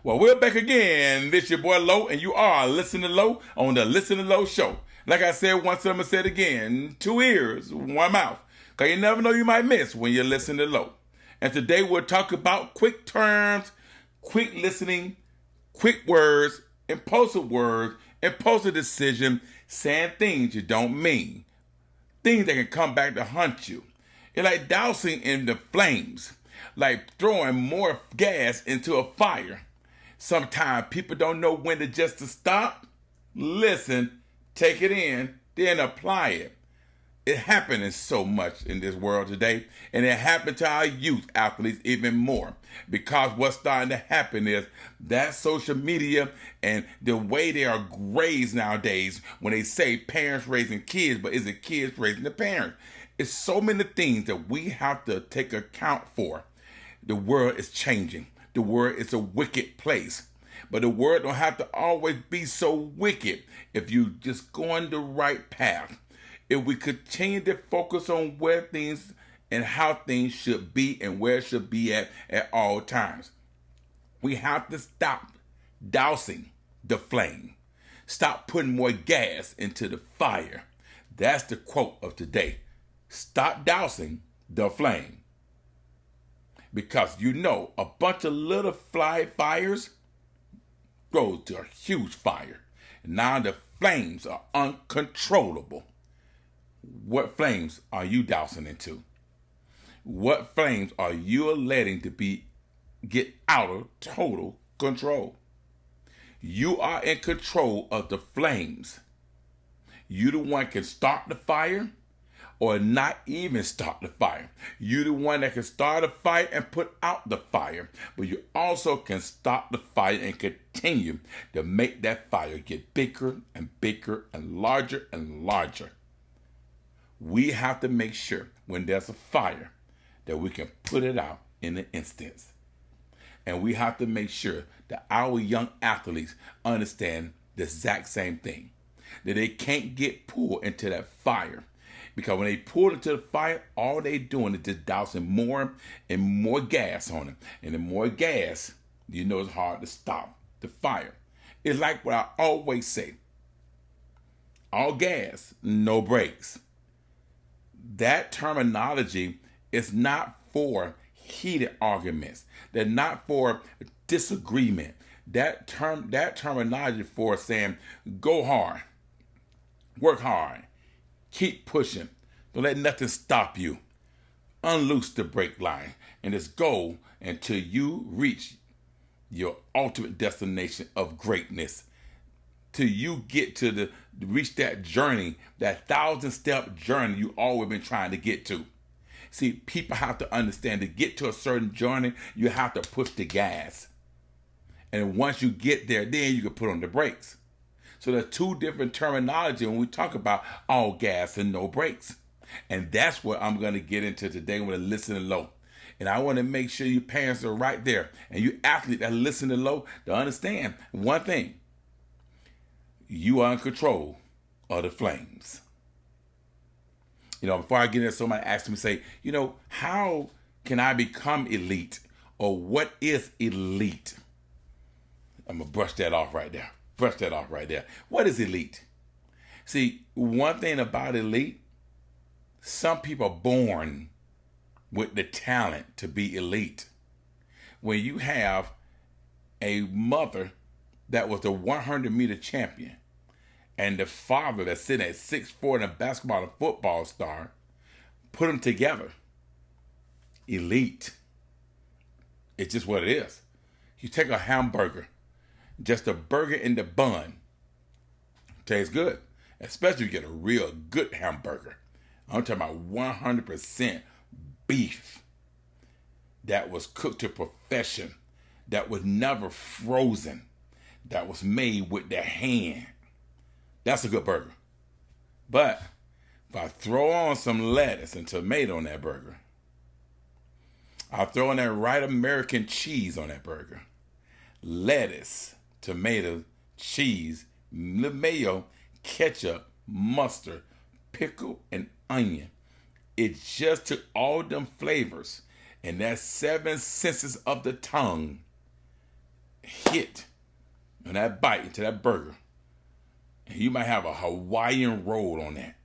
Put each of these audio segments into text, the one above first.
Well, we're back again. This your boy Low, and you are listening to Low on the Listen to Low show. Like I said once, I'm going to say it again. 2 ears, 1 mouth. Because you never know you might miss when you listen to Low. And today we'll talk about quick terms, quick listening, quick words, impulsive decision, saying things you don't mean. Things that can come back to haunt you. It's like dousing in the flames, like throwing more gas into a fire. Sometimes people don't know when to stop, listen, take it in, then apply it. It happens so much in this world today, and it happened to our youth athletes even more, because what's starting to happen is that social media and the way they are raised nowadays, when they say parents raising kids, but is it kids raising the parents? It's so many things that we have to take account for. The world is changing. The world is a wicked place. But the world don't have to always be so wicked if you just go on the right path. If we continue to focus on where things and how things should be and where it should be at all times. We have to stop dousing the flame. Stop putting more gas into the fire. That's the quote of today. Stop dousing the flame. Because you know, a bunch of little fires grows to a huge fire. And now the flames are uncontrollable. What flames are you dousing into? What flames are you letting to get out of total control? You are in control of the flames. You the one can start the fire or not even start the fire. You the one that can start a fire and put out the fire. But you also can stop the fire and continue to make that fire get bigger and bigger and larger and larger. We have to make sure when there's a fire that we can put it out in an instant. And we have to make sure that our young athletes understand the exact same thing. That they can't get pulled into that fire. Because when they pull into the fire, all they doing is just dousing more and more gas on it. And the more gas, you know it's hard to stop the fire. It's like what I always say. All gas, no brakes. That terminology is not for heated arguments. They're not for disagreement. That terminology for saying go hard, work hard, keep pushing. Don't let nothing stop you. Unloose the brake line and just go until you reach your ultimate destination of greatness. Till you get to reach that journey, that 1,000-step journey you always been trying to get to. See, people have to understand to get to a certain journey, you have to push the gas. And once you get there, then you can put on the brakes. So there's two different terminology when we talk about all gas and no brakes. And that's what I'm going to get into today with Listening Low. And I want to make sure you parents are right there. And you athletes that listen to Low to understand one thing. You are in control of the flames. Before I get into, somebody asked me, say, how can I become elite? Or what is elite? I'm going to brush that off right there. What is elite? See, one thing about elite, some people are born with the talent to be elite. When you have a mother that was the 100-meter champion, and the father that's sitting at 6'4" and a basketball and football star, put them together. Elite. It's just what it is. You take a hamburger, just a burger in the bun, tastes good. Especially if you get a real good hamburger. I'm talking about 100% beef that was cooked to perfection, that was never frozen, that was made with their hand. That's a good burger. But if I throw on some lettuce and tomato on that burger, I'll throw in that right American cheese on that burger. Lettuce, tomato, cheese, mayo, ketchup, mustard, pickle, and onion. It just took all them flavors and that 7 senses of the tongue, get on that bite into that burger, and you might have a Hawaiian roll on that.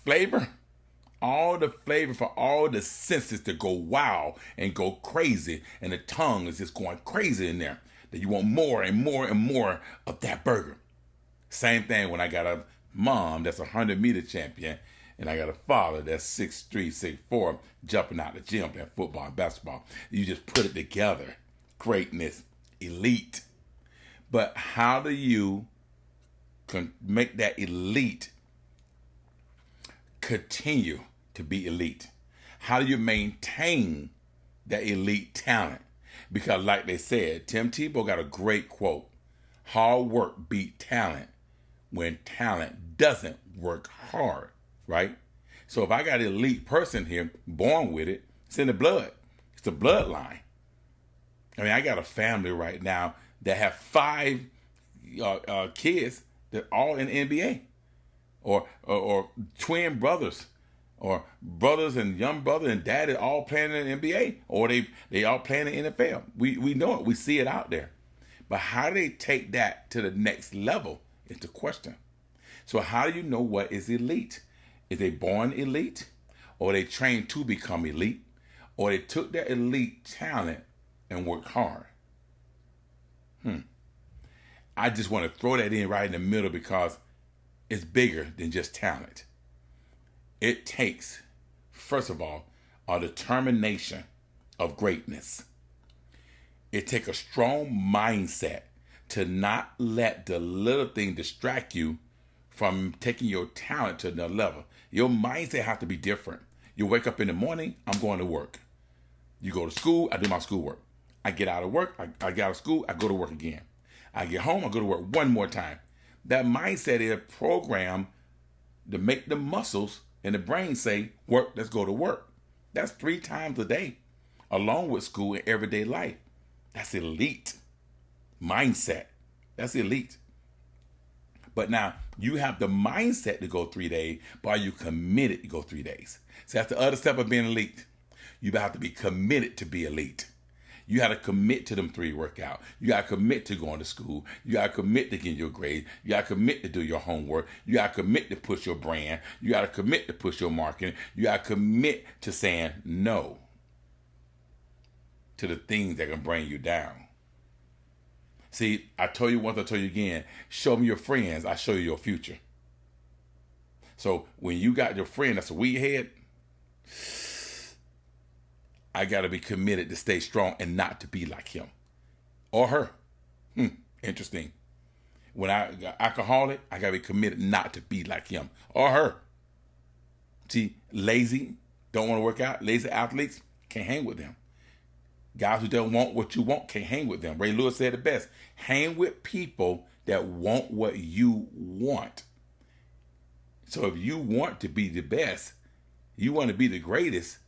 Flavor, all the flavor for all the senses to go wild and go crazy, and the tongue is just going crazy in there. That you want more and more and more of that burger. Same thing when I got a mom that's a 100-meter champion, and I got a father that's 6'3", 6'4", jumping out the gym playing football and basketball. You just put it together. Greatness, elite. But how do you make that elite continue to be elite? How do you maintain that elite talent? Because like they said, Tim Tebow got a great quote. Hard work beat talent when talent doesn't work hard, right? So if I got an elite person here, born with it, it's in the blood. It's the bloodline. I mean, I got a family right now that have 5 kids that all in the NBA, or twin brothers, or brothers and young brother and daddy all playing in the NBA, or they all playing in the NFL. We know it. We see it out there. But how do they take that to the next level is the question. So how do you know what is elite? Is they born elite, or they trained to become elite, or they took their elite talent and worked hard? I just want to throw that in right in the middle because it's bigger than just talent. It takes, first of all, a determination of greatness. It takes a strong mindset to not let the little thing distract you from taking your talent to another level. Your mindset has to be different. You wake up in the morning, I'm going to work. You go to school, I do my schoolwork. I get out of work, I get out of school, I go to work again. I get home, I go to work one more time. That mindset is programmed to make the muscles in the brain say, work, let's go to work. That's 3 times a day, along with school and everyday life. That's elite mindset. That's elite. But now, you have the mindset to go 3 days, but are you committed to go 3 days? So that's the other step of being elite. You have to be committed to be elite. You got to commit to them 3 workout. You got to commit to going to school. You got to commit to getting your grades. You got to commit to do your homework. You got to commit to push your brand. You got to commit to push your marketing. You got to commit to saying no to the things that can bring you down. See, I told you once, I told you again, show me your friends, I show you your future. So when you got your friend that's a weed head, I got to be committed to stay strong and not to be like him or her. Interesting. When I got alcoholic, I got to be committed not to be like him or her. See, lazy, don't want to work out, lazy athletes, can't hang with them. Guys who don't want what you want, can't hang with them. Ray Lewis said it best. Hang with people that want what you want. So if you want to be the best, you want to be the greatest,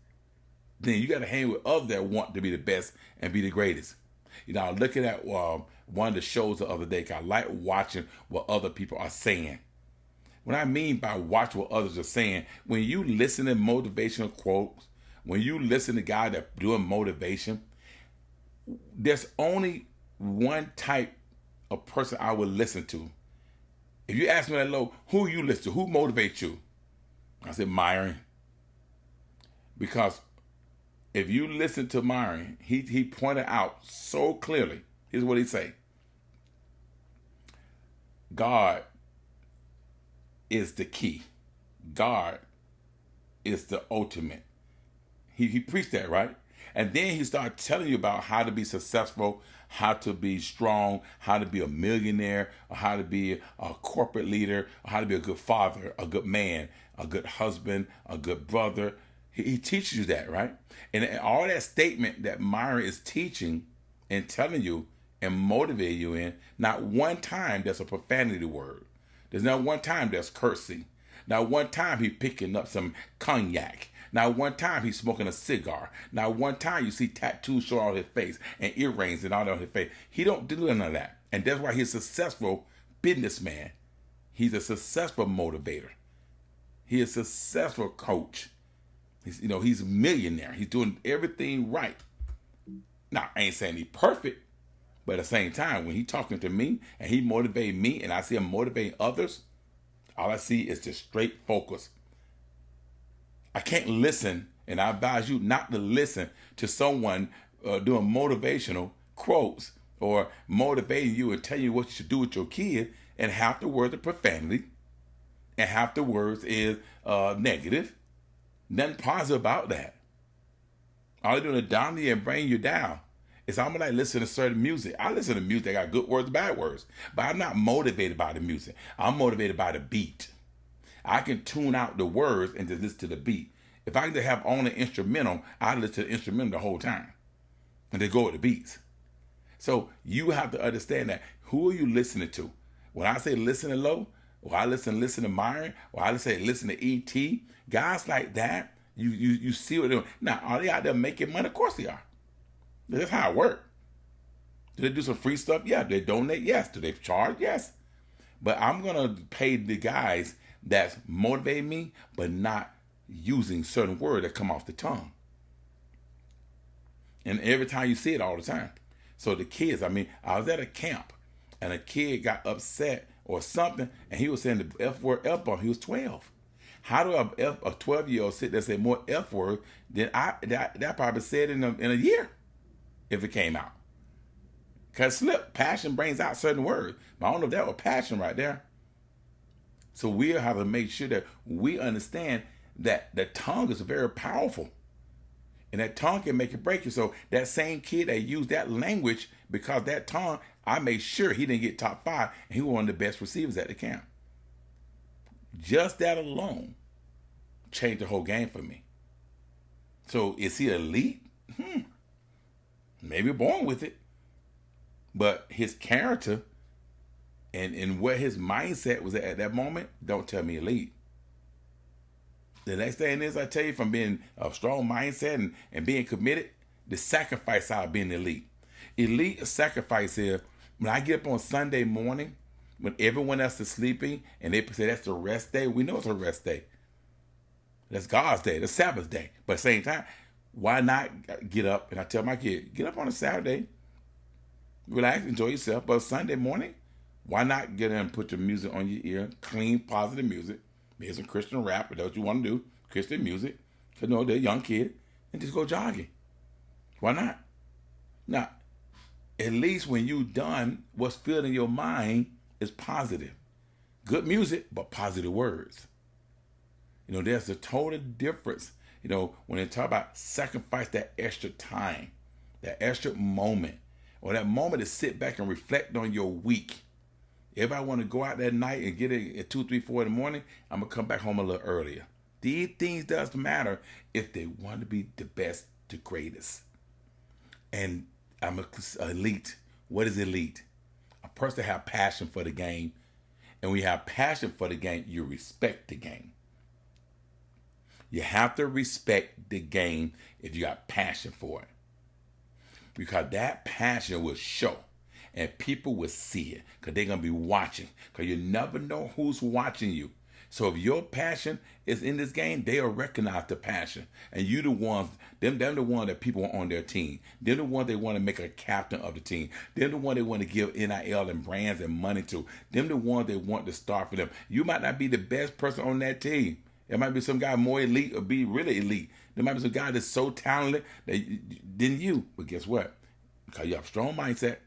then you got to hang with others that want to be the best and be the greatest. You know, I was looking at one of the shows the other day, because I like watching what other people are saying. What I mean by watch what others are saying, when you listen to motivational quotes, when you listen to guys that doing motivation, there's only one type of person I would listen to. If you ask me that low, who you listen to? Who motivates you? I said Myron. Because if you listen to Myron, he pointed out so clearly. Here's what he say. God is the key. God is the ultimate. He preached that, right? And then he started telling you about how to be successful, how to be strong, how to be a millionaire, or how to be a corporate leader, or how to be a good father, a good man, a good husband, a good brother. He teaches you that, right? And all that statement that Myron is teaching and telling you and motivating you in, not one time there's a profanity word. There's not one time there's cursing. Not one time he's picking up some cognac. Not one time he's smoking a cigar. Not one time you see tattoos showing on his face and earrings and all that on his face. He don't do none of that. And that's why he's a successful businessman. He's a successful motivator. He is a successful coach. He's a millionaire. He's doing everything right. Now, I ain't saying he perfect, but at the same time, when he talking to me and he motivate me and I see him motivate others, all I see is just straight focus. I can't listen, and I advise you not to listen to someone doing motivational quotes or motivating you and telling you what you should do with your kid, and half the words are profanity, and half the words is negative. Nothing positive about that. All they're doing is down you and bring you down. It's almost like listening to certain music. I listen to music that got good words, bad words, but I'm not motivated by the music. I'm motivated by the beat. I can tune out the words and just listen to the beat. If I can have only instrumental, I listen to the instrumental the whole time, and they go with the beats. So you have to understand that. Who are you listening to? When I say listen to Low, or I listen to Myron, or I say listen to E.T., guys like that, you see what they're doing. Now, are they out there making money? Of course they are. That's how it works. Do they do some free stuff? Yeah. Do they donate? Yes. Do they charge? Yes. But I'm going to pay the guys that's motivating me, but not using certain words that come off the tongue. And every time you see it all the time. So the kids, I was at a camp and a kid got upset or something, and he was saying the F word, F-bomb. He was 12. How do a 12-year-old sit there and say more F word than that probably said in a year if it came out? Because passion brings out certain words. But I don't know if that was passion right there. So we have to make sure that we understand that the tongue is very powerful. And that tongue can make it break you. So that same kid that used that language, because that tongue, I made sure he didn't get top 5, and he was one of the best receivers at the camp. Just that alone changed the whole game for me. So is he elite? Maybe born with it. But his character and where his mindset was at that moment, don't tell me elite. The next thing is, I tell you, from being a strong mindset and being committed, the sacrifice out of being elite. Elite sacrifice is when I get up on Sunday morning, when everyone else is sleeping, and they say that's the rest day. We know it's a rest day. That's God's day, the Sabbath day. But at the same time, why not get up? And I tell my kid, get up on a Saturday, relax, enjoy yourself. But Sunday morning, why not get in and put your music on your ear, clean, positive music, maybe some Christian rap, or that's what you want to do, Christian music, because they're a young kid, and just go jogging. Why not? Now, at least when you done, what's filled in your mind is positive. Good music, but positive words. There's a total difference, when they talk about sacrifice that extra time, that extra moment, or that moment to sit back and reflect on your week. Everybody want to go out that night and get it at 2, 3, 4 in the morning, I'm going to come back home a little earlier. These things does matter if they want to be the best, the greatest. And I'm elite. What is elite? A person that have passion for the game. And when you have passion for the game, you respect the game. You have to respect the game if you got passion for it. Because that passion will show. And people will see it. Because they're going to be watching. Because you never know who's watching you. So if your passion is in this game, they'll recognize the passion. And you the ones, them the ones that people want on their team. They're the ones they want to make a captain of the team. They're the ones they want to give NIL and brands and money to. Them the ones they want to start for them. You might not be the best person on that team. There might be some guy more elite or be really elite. There might be some guy that's so talented than you. But guess what? Because you have a strong mindset,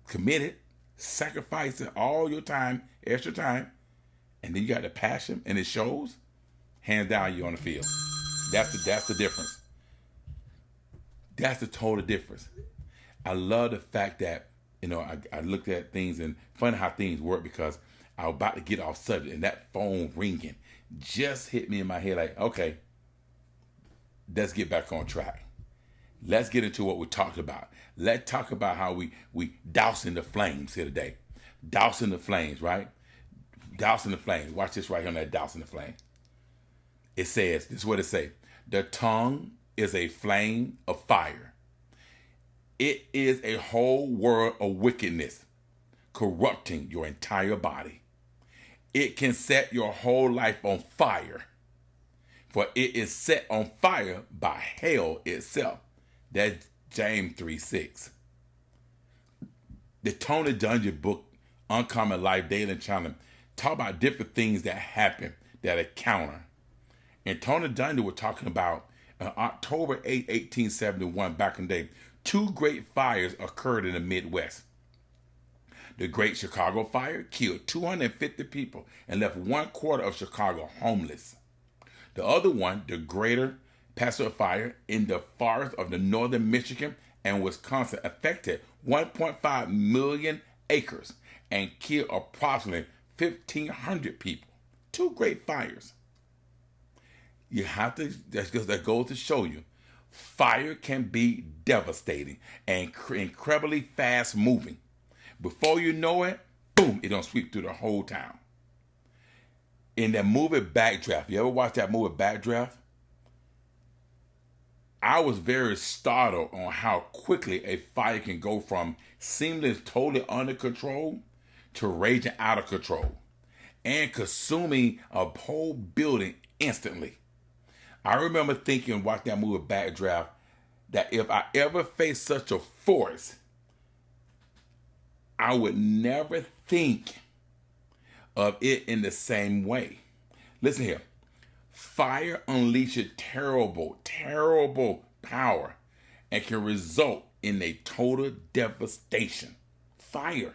committed, sacrificing all your time, extra time, and then you got the passion, and it shows. Hands down, you're on the field. That's the difference. That's the total difference. I love the fact that I looked at things, and funny how things work, because I was about to get off subject, and that phone ringing just hit me in my head like, okay, let's get back on track. Let's get into what we talked about. Let's talk about how we dousing the flames here today. Dousing the flames, right? Dousing the flames. Watch this right here on that dousing the flame. It says, this is what it says. The tongue is a flame of fire. It is a whole world of wickedness, corrupting your entire body. It can set your whole life on fire, for it is set on fire by hell itself. That's James 3:6. The Tony Dungy book, Uncommon Life Daily Challenge, talk about different things that happen that encounter. And Tony Dungy was talking about October 8, 1871, back in the day, two great fires occurred in the Midwest. The Great Chicago Fire killed 250 people and left 1/4 of Chicago homeless. The other one, the Greater Pacific Fire in the forests of the northern Michigan and Wisconsin, affected 1.5 million acres and killed approximately 1,500 people. Two great fires. You have to, that goes to show you, fire can be devastating and incredibly fast moving. Before you know it, boom, it don't sweep through the whole town. In that movie Backdraft, you ever watch that movie Backdraft? I was very startled on how quickly a fire can go from seemingly totally under control to raging out of control and consuming a whole building instantly. I remember thinking, watching that movie Backdraft, that if I ever faced such a force, I would never think of it in the same way. Listen here. Fire unleashes terrible, terrible power and can result in a total devastation. Fire.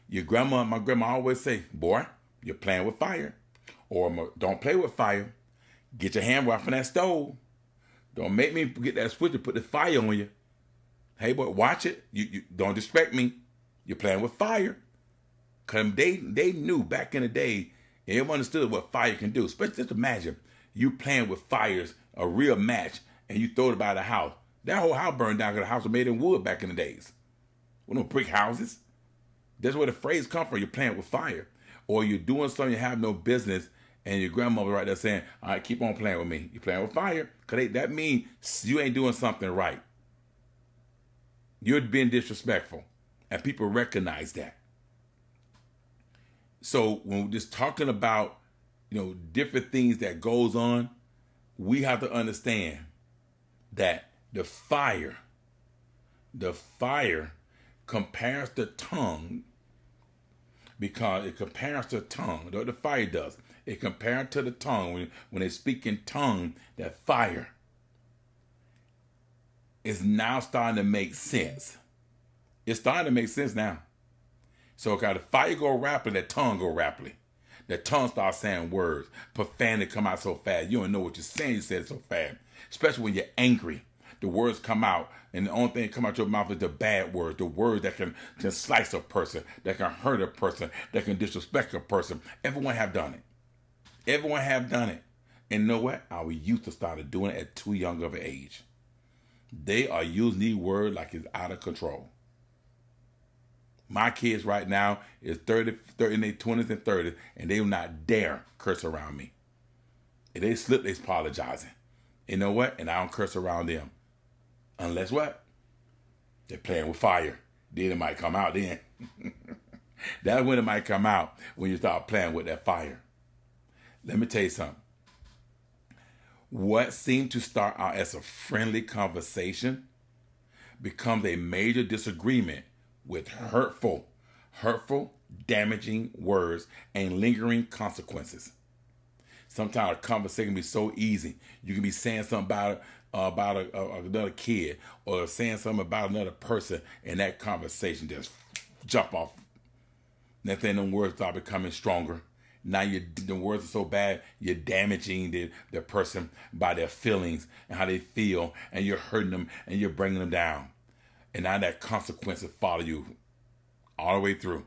My grandma always say, boy, you're playing with fire. Or don't play with fire. Get your hand right from that stove. Don't make me get that switch and put the fire on you. Hey, boy, watch it. You don't disrespect me. You're playing with fire. Because they knew back in the day, everyone understood what fire can do. Especially, just imagine you playing with fires, a real match, and you throw it by the house. That whole house burned down because the house was made in wood back in the days. With no brick houses. That's where the phrase comes from. You're playing with fire. Or you're doing something you have no business, and your grandmother right there saying, all right, keep on playing with me. You're playing with fire. Because that means you ain't doing something right. You're being disrespectful. And people recognize that. So when we're just talking about, different things that goes on, we have to understand that the fire compares the tongue, because it compares the tongue. What the fire does, it compares to the tongue. When they speak in tongue, that fire is now starting to make sense. It's starting to make sense now. So the fire go rapidly, that tongue go rapidly. The tongue starts saying words. Profanity come out so fast. You don't know what you're saying. You said it so fast. Especially when you're angry. The words come out, and the only thing that come out your mouth is the bad words. The words that can slice a person, that can hurt a person, that can disrespect a person. Everyone have done it. Everyone have done it. And you know what? Our youth have started doing it at too young of an age. They are using these words like it's out of control. My kids right now is 30 in their 20s and 30s, and they will not dare curse around me. If they slip, they're apologizing. You know what? And I don't curse around them. Unless what? They're playing with fire. Then it might come out then. That's when it might come out, when you start playing with that fire. Let me tell you something. What seemed to start out as a friendly conversation becomes a major disagreement with hurtful, damaging words and lingering consequences. Sometimes a conversation can be so easy. You can be saying something about another kid, or saying something about another person, and that conversation just jump off. Next thing, them words start becoming stronger. Now the words are so bad, you're damaging the person by their feelings and how they feel, and you're hurting them, and you're bringing them down. And now that consequences follow you all the way through.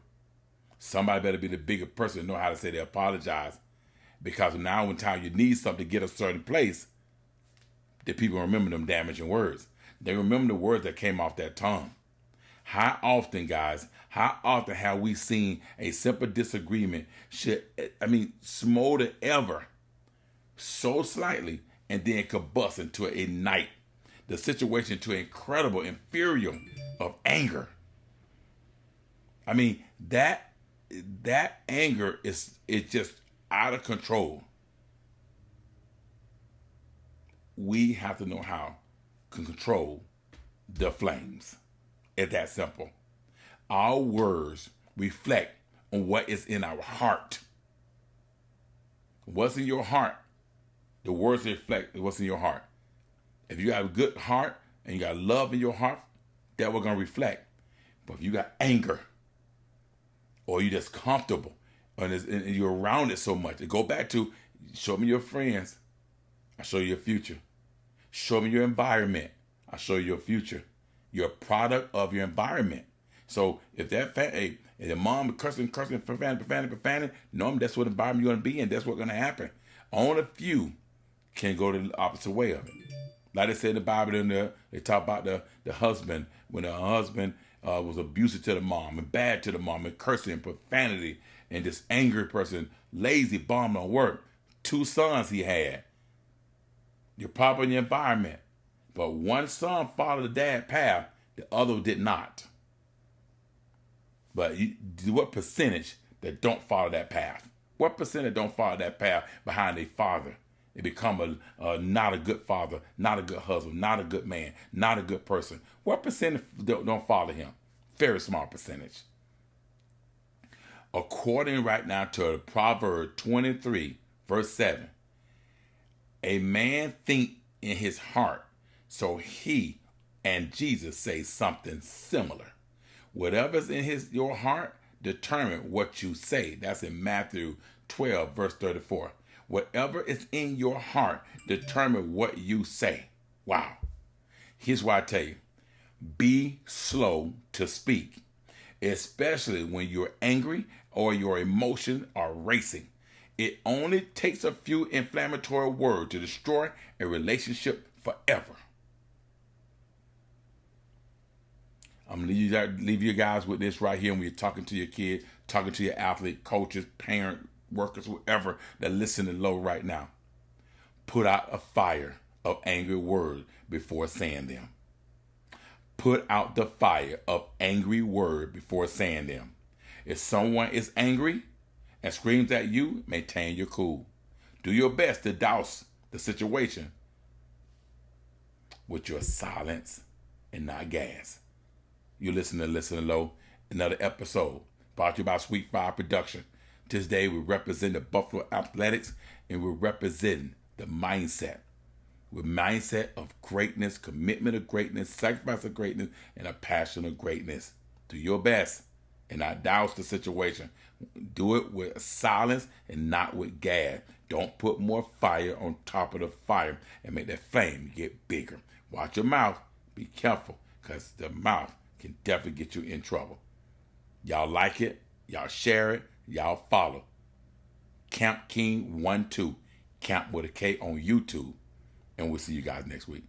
Somebody better be the bigger person to know how to say they apologize. Because now when time you need something to get a certain place, the people remember them damaging words. They remember the words that came off that tongue. How often, guys, have we seen a simple disagreement smolder ever so slightly, and then combust into ignite the situation to incredible infurium of anger? I mean, that anger is just out of control. We have to know how can control the flames. It's that simple. Our words reflect on what is in our heart. What's in your heart, the words reflect what's in your heart. If you have a good heart and you got love in your heart, that we're going to reflect. But if you got anger, or you're just comfortable, and you're around it so much, go back to, show me your friends, I'll show you your future. Show me your environment, I'll show you your future. You're a product of your environment. So if that if the mom cursing, profanity, no, that's what environment you're going to be in. That's what's going to happen. Only a few can go the opposite way of it. Like they said in the Bible, they talk about the husband, when the husband was abusive to the mom and bad to the mom and cursing and profanity and this angry person, lazy, bum on work. 2 sons he had. You're probably in your environment. But one son followed the dad's path, the other did not. But what percentage that don't follow that path? What percentage don't follow that path behind their father? They become not a good father, not a good husband, not a good man, not a good person. What percentage don't follow him? Very small percentage. According right now to Proverbs 23, verse 7, a man think in his heart, so he and Jesus say something similar. Whatever's in your heart, determine what you say. That's in Matthew 12, verse 34. Whatever is in your heart, determine what you say. Wow. Here's what I tell you. Be slow to speak, especially when you're angry or your emotions are racing. It only takes a few inflammatory words to destroy a relationship forever. I'm going to leave you guys with this right here when you're talking to your kid, talking to your athlete, coaches, parent, workers, whoever that listen to low right now. Put out a fire of angry words before saying them. Put out the fire of angry word before saying them. If someone is angry and screams at you, maintain your cool. Do your best to douse the situation with your silence and not gas. You're listening to Listen Low, another episode brought to you by Sweet Fire Production. Today we represent the Buffalo Athletics and we're representing the mindset. With mindset of greatness, commitment of greatness, sacrifice of greatness, and a passion of greatness. Do your best and not douse the situation. Do it with silence and not with gas. Don't put more fire on top of the fire and make that flame get bigger. Watch your mouth. Be careful, because the mouth can definitely get you in trouble. Y'all like it, y'all share it, y'all follow. Camp King 12, Camp with a K on YouTube. And we'll see you guys next week.